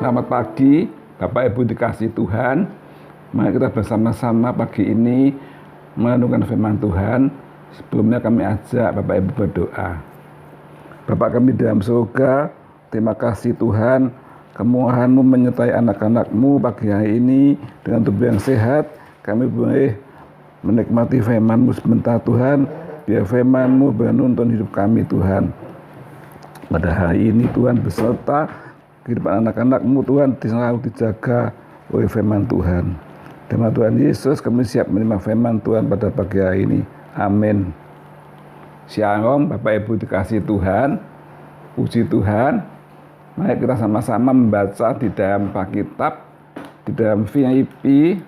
Selamat pagi, Bapak Ibu dikasih Tuhan. Mari kita bersama-sama pagi ini merenungkan firman Tuhan. Sebelumnya kami ajak Bapak Ibu berdoa. Bapak kami dalam surga, terima kasih Tuhan, kemurahan-Mu menyertai anak-anak-Mu pagi hari ini dengan tubuh yang sehat. Kami boleh menikmati firman-Mu sebentar Tuhan, biar firman-Mu menuntun hidup kami Tuhan. Pada hari ini Tuhan beserta kehidupan anak-anak-Mu Tuhan selalu dijaga oleh firman Tuhan. Dalam Tuhan Yesus kami siap menerima firman Tuhan pada pagi hari ini. Amin. Shalom Bapak Ibu dikasih Tuhan. Puji Tuhan. Mari kita sama-sama membaca di dalam Alkitab, di dalam Filipi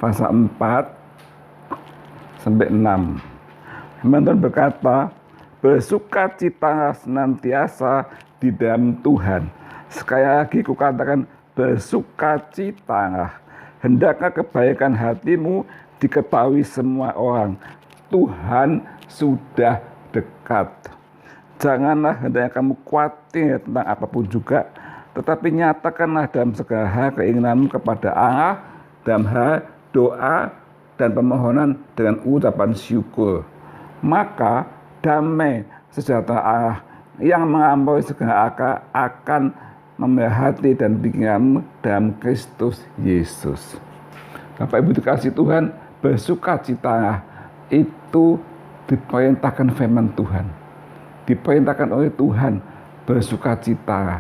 pasal 4 sampai 6. Firman Tuhan berkata, bersukacita senantiasa di dalam Tuhan. Sekali lagi kukatakan bersukacitalah. Hendaklah kebaikan hatimu diketahui semua orang. Tuhan sudah dekat. Janganlah hendaknya kamu khawatir tentang apapun juga, tetapi nyatakanlah dalam segala hal keinginanmu kepada Allah dalam hal doa dan pemohonan dengan ucapan syukur. Maka damai sejahtera Allah yang melampaui segala akal akan memelihara hati dan pikiranmu dalam Kristus Yesus. Bapak Ibu dikasih Tuhan, bersukacitalah itu diperintahkan firman Tuhan. Diperintahkan oleh Tuhan bersukacita.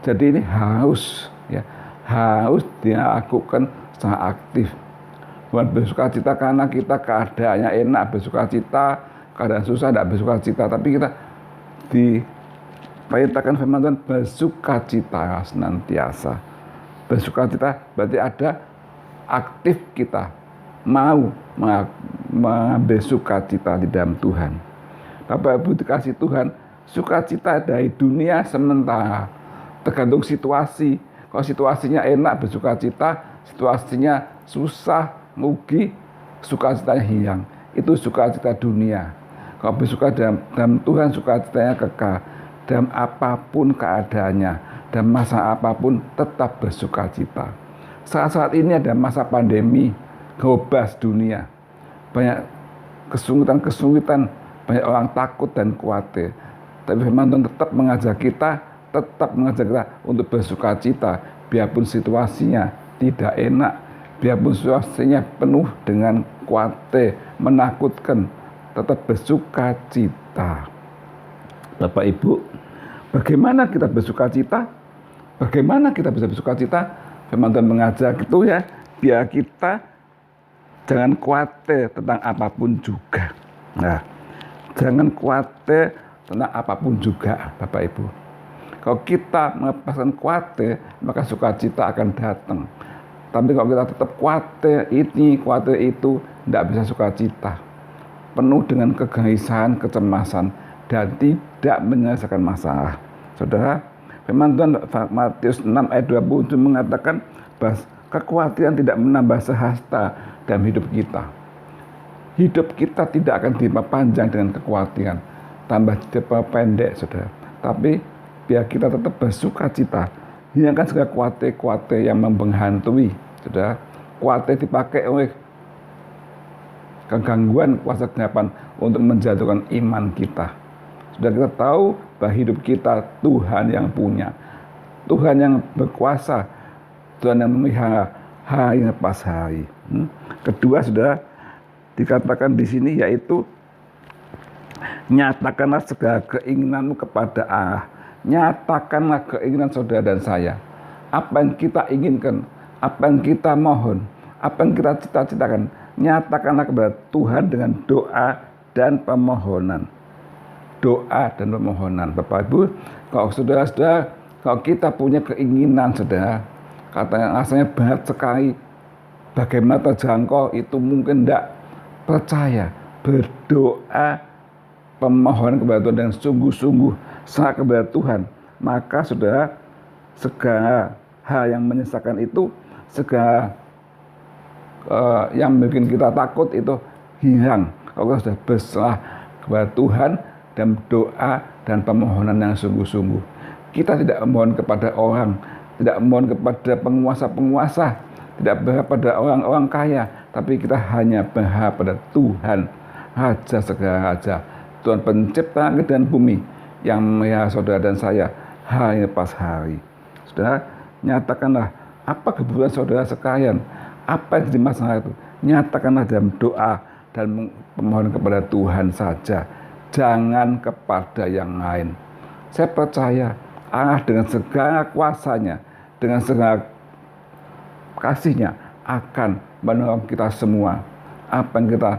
Jadi ini harus dilakukan secara aktif. Bukan bersukacita karena kita keadaannya enak bersukacita, keadaan susah tidak bersukacita, tapi kita diperintahkan firman Tuhan bersukacita senantiasa. Bersukacita berarti ada aktif kita mau mengambil sukacita di dalam Tuhan. Bapak Ibu dikasih Tuhan, sukacita dari dunia sementara, tergantung situasi. Kalau situasinya enak bersukacita, situasinya susah, rugi, sukacitanya hilang. Itu sukacita dunia. Kalau bersuka dalam Tuhan, sukacitanya kekal. Dalam apapun keadaannya, dalam masa apapun tetap bersukacita. Saat-saat ini ada masa pandemi, global dunia. Banyak kesulitan, banyak orang takut dan khawatir. Tapi firman Tuhan tetap mengajak kita untuk bersukacita. Biarpun situasinya tidak enak, biarpun situasinya penuh dengan khawatir, menakutkan, tetap bersukacita. Bapak Ibu, bagaimana kita bersukacita? Bagaimana kita bisa bersukacita? Firman Tuhan mengajak itu ya, biar kita jangan khawatir tentang apapun juga. Nah, jangan khawatir tentang apapun juga, Bapak Ibu. Kalau kita melepaskan khawatir, maka sukacita akan datang. Tapi kalau kita tetap khawatir ini, khawatir itu, tidak bisa sukacita. Penuh dengan kegelisahan, kecemasan, dan tidak menyelesaikan masalah. Saudara, firman Tuhan Matius 6 ayat 27 mengatakan bahwa kekhawatiran tidak menambah sehasta dalam hidup kita. Hidup kita tidak akan diperpanjang dengan kekhawatiran, tambah pendek, saudara. Tapi biar kita tetap bersukacita, hilangkan segala khawatir yang menghantui, saudara. Khawatir dipakai oleh kegangguan kuasa kegelapan untuk menjatuhkan iman kita. Sudah kita tahu bahwa hidup kita Tuhan yang punya, Tuhan yang berkuasa, Tuhan yang memelihara hari lepas hari. Kedua sudah dikatakan di sini yaitu nyatakanlah segala keinginanmu kepada Allah. Nyatakanlah keinginan saudara dan saya. Apa yang kita inginkan, apa yang kita mohon, apa yang kita cita-citakan, nyatakanlah kepada Tuhan dengan doa dan pemohonan. Doa dan pemohonan. Bapak Ibu, kalau saudara-saudara, kalau kita punya keinginan saudara, katanya rasanya berat sekali, bagaimana terjangkau, itu mungkin tidak percaya. Berdoa, pemohonan kepada Tuhan dengan sungguh-sungguh, serah kepada Tuhan, maka saudara, segala hal yang menyesakan itu, segala yang bikin kita takut itu hilang. Kalau kita sudah berserah kepada Tuhan dan doa dan pemohonan yang sungguh-sungguh. Kita tidak memohon kepada orang tidak mohon kepada penguasa-penguasa, tidak berharap pada orang-orang kaya, tapi kita hanya berharap pada Tuhan, Raja segala raja, Tuhan pencipta langit dan bumi, yang memelihara saudara dan saya hari lepas hari. Saudara, nyatakanlah apa kebutuhan saudara sekalian, apa yang jadi masalah itu, nyatakanlah dalam doa dan memohon kepada Tuhan saja, jangan kepada yang lain. Saya percaya Allah dengan segala kuasanya, dengan segala kasihnya akan menolong kita semua. Apa yang kita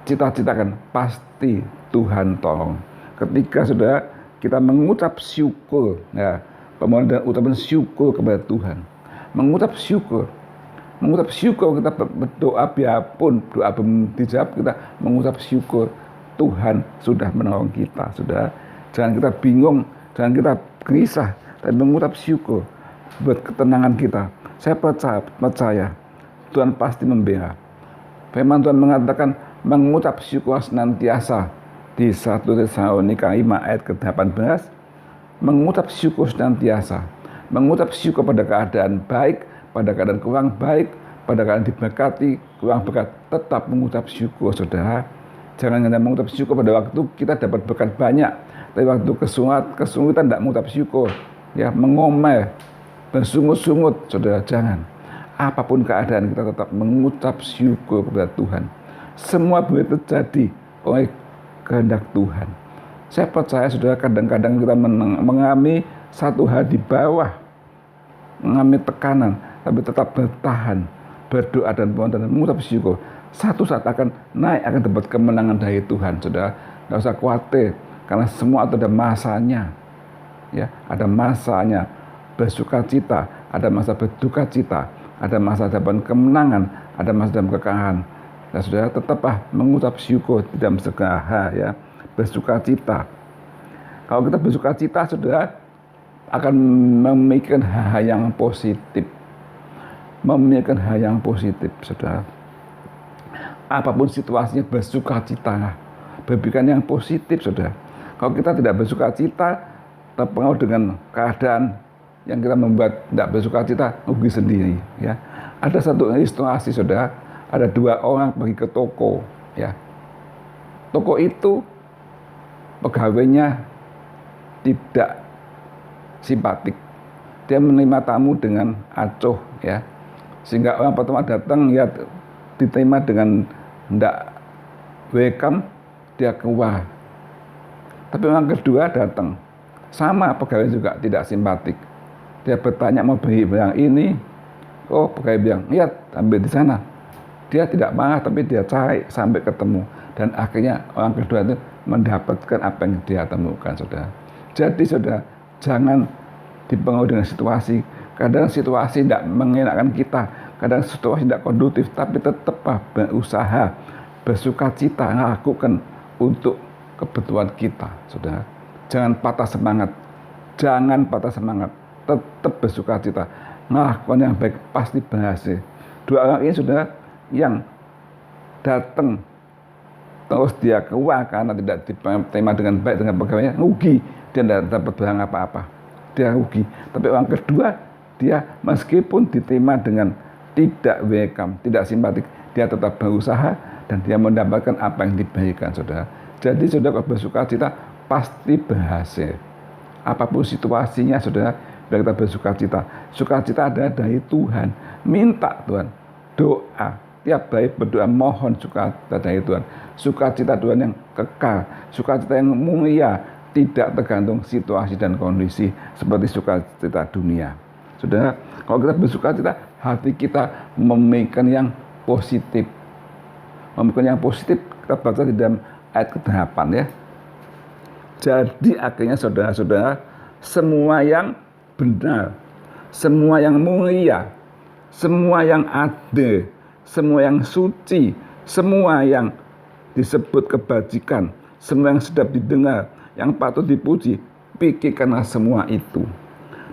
cita-citakan pasti Tuhan tolong. Ketika saudara kita mengucap syukur, ya, pemohon dan ucapan syukur kepada Tuhan, mengucap syukur kita berdoa, biarpun doa belum dijawab, kita mengucap syukur Tuhan sudah menolong kita. Saudara, jangan kita bingung, jangan kita gelisah, tapi mengucap syukur buat ketenangan kita. Saya percaya Tuhan pasti membela. Firman Tuhan mengatakan mengucap syukur senantiasa di 1 Tesalonika 5 ayat ke-18. Mengucap syukur senantiasa, mengucap syukur pada keadaan baik, pada keadaan kurang baik, pada keadaan diberkati, kurang berkat, tetap mengucap syukur, saudara. Jangan hanya mengucap syukur pada waktu kita dapat berkat banyak, tapi waktu kesulitan tidak mengucap syukur, ya, mengomel, bersungut-sungut, saudara, jangan. Apapun keadaan kita tetap mengucap syukur kepada Tuhan. Semua boleh terjadi oleh kehendak Tuhan. Saya percaya saudara, kadang-kadang kita mengalami satu hal di bawah, mengalami tekanan, tapi tetap bertahan, berdoa dan mengucap syukur. Satu saat akan naik, akan dapat kemenangan dari Tuhan, saudara. Tidak usah khawatir, karena semua itu ada masanya, ya, ada masanya bersuka cita, ada masa berduka cita, ada masa dapat kemenangan, ada masa dalam kekalahan. Nah, saudara, tetaplah mengucap syukur di dalam segala hal, ya, bersuka cita. Kalau kita bersuka cita, saudara, akan memikirkan hal yang positif, saudara. Apapun situasinya, bersuka cita, berpikir yang positif, saudara. Kalau kita tidak bersuka cita, terpengaruh dengan keadaan yang kita membuat tidak bersuka cita, rugi sendiri, ya. Ada satu ilustrasi, saudara. Ada dua orang pergi ke toko, ya. Toko itu pegawainya tidak simpatik. Dia menerima tamu dengan acuh, ya. Sehingga orang pertama datang, ya, diterima dengan tidak welcome, dia keluar. Tapi orang kedua datang, sama pegawai juga tidak simpatik. Dia bertanya mau beli barang ini, oh, pegawai bilang, lihat, ambil di sana. Dia tidak marah, tapi dia cari sampai ketemu. Dan akhirnya orang kedua itu mendapatkan apa yang dia temukan, saudara. Jadi, saudara, jangan dipengaruhi dengan situasi. Kadang situasi tidak mengenakan kita, kadang situasi tidak kondusif, tapi tetaplah berusaha, bersuka cita, lakukan untuk kebutuhan kita, saudara. Jangan patah semangat, tetap bersuka cita, melakukan yang baik, pasti berhasil. Dua orang ini, saudara, yang datang terus dia keluar karena tidak diterima dengan baik dengan pegawainya, rugi, dia tidak dapat barang apa-apa, dia rugi. Tapi orang kedua, dia meskipun diterima dengan tidak welcome, tidak simpatik, dia tetap berusaha dan dia mendapatkan apa yang diberikan, saudara. Jadi, saudara, bersuka cita pasti berhasil. Apapun situasinya, saudara, biar kita bersuka cita. Sukacita adalah dari Tuhan. Minta Tuhan, doa. Tiap baik berdoa, mohon sukacita dari Tuhan. Sukacita Tuhan yang kekal, sukacita yang mulia, tidak tergantung situasi dan kondisi seperti sukacita dunia. Saudara, kalau kita bersukacita, hati kita memikirkan yang positif. Memikirkan yang positif, kita baca di dalam ayat ke-8, ya. Jadi akhirnya, saudara-saudara, semua yang benar, semua yang mulia, semua yang adil, semua yang suci, semua yang disebut kebajikan, semua yang sedap didengar, yang patut dipuji, pikirkanlah semua itu.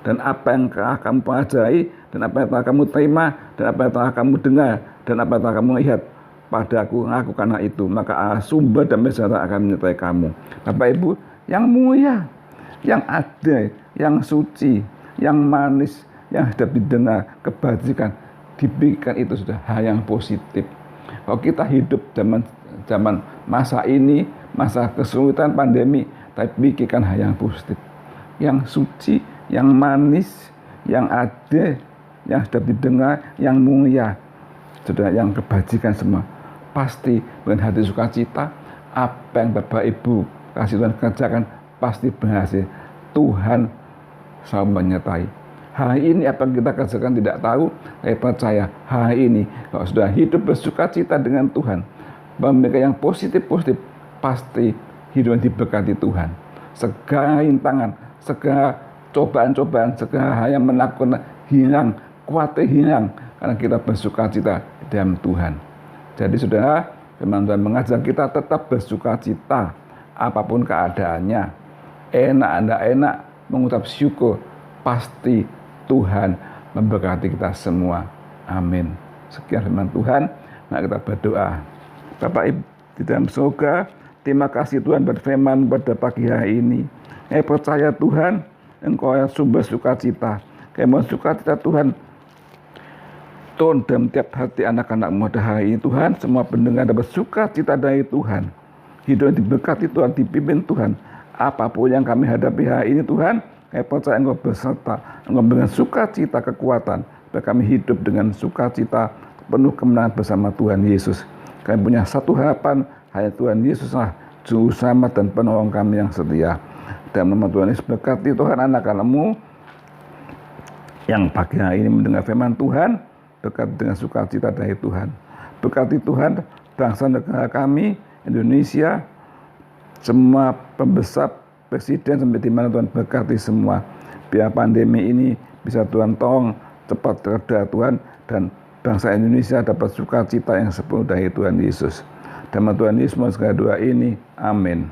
Dan apa yang telah kamu pelajari, dan apa yang telah kamu terima, dan apa yang telah kamu dengar, dan apa yang telah kamu lihat padaku, lakukanlah itu, maka Allah sumber damai sejahtera akan menyertai kamu. Bapak Ibu, yang mulia, yang adil, yang suci, yang manis, yang sudah didengar, kebajikan, dipikirkan itu sudah hal yang positif. Kalau kita hidup zaman masa ini, masa kesulitan pandemi, tapi pikirkan hal yang positif, yang suci, yang manis, yang adil, yang sudah didengar, yang mulia, sudah yang kebajikan semua. Pasti dengan hati sukacita, apa yang Bapak Ibu kasih Tuhan kerjakan pasti berhasil. Tuhan selalu menyertai. Hari ini apa yang kita kerjakan tidak tahu, saya percaya hari ini kalau sudah hidup bersukacita dengan Tuhan, memikirkan yang positif-positif, pasti hidup diberkati Tuhan. Segala rintangan, segala cobaan-cobaan, segala hal yang menakutkan hilang, khawatir hilang, karena kita bersukacita dalam Tuhan. Jadi saudara, firman Tuhan mengajar kita tetap bersukacita apapun keadaannya. Enak tidak enak, mengucap syukur, pasti Tuhan memberkati kita semua. Amin. Sekian firman Tuhan. Mari kita berdoa. Bapak Ibu di dalam surga, terima kasih Tuhan berfirman pada pagi hari ini. Saya percaya Tuhan, Engkau yang sumber sukacita. Kami sukacita Tuhan turun dalam tiap hati anak-anak muda hari ini Tuhan. Semua pendengar dapat sukacita dari Tuhan. Hidup diberkati Tuhan, dipimpin Tuhan. Apapun yang kami hadapi hari ini Tuhan, saya percaya Engkau beserta, Engkau dengan sukacita kekuatan, supaya kami hidup dengan sukacita, penuh kemenangan bersama Tuhan Yesus. Kami punya satu harapan, hanya Tuhan Yesuslah Juru Selamat dan penolong kami yang setia. Dan nama Tuhan Yesus berkati Tuhan anak-anak-Mu yang pagi hari ini mendengar firman Tuhan, berkati dengan sukacita dari Tuhan. Berkati Tuhan bangsa negara kami, Indonesia, semua pembesar, presiden sampai di mana Tuhan berkati semua. Biar pandemi ini bisa Tuhan tolong cepat reda Tuhan, dan bangsa Indonesia dapat sukacita yang sepenuh dari Tuhan Yesus. Dalam Tuhan Yesus segala doa ini. Amin.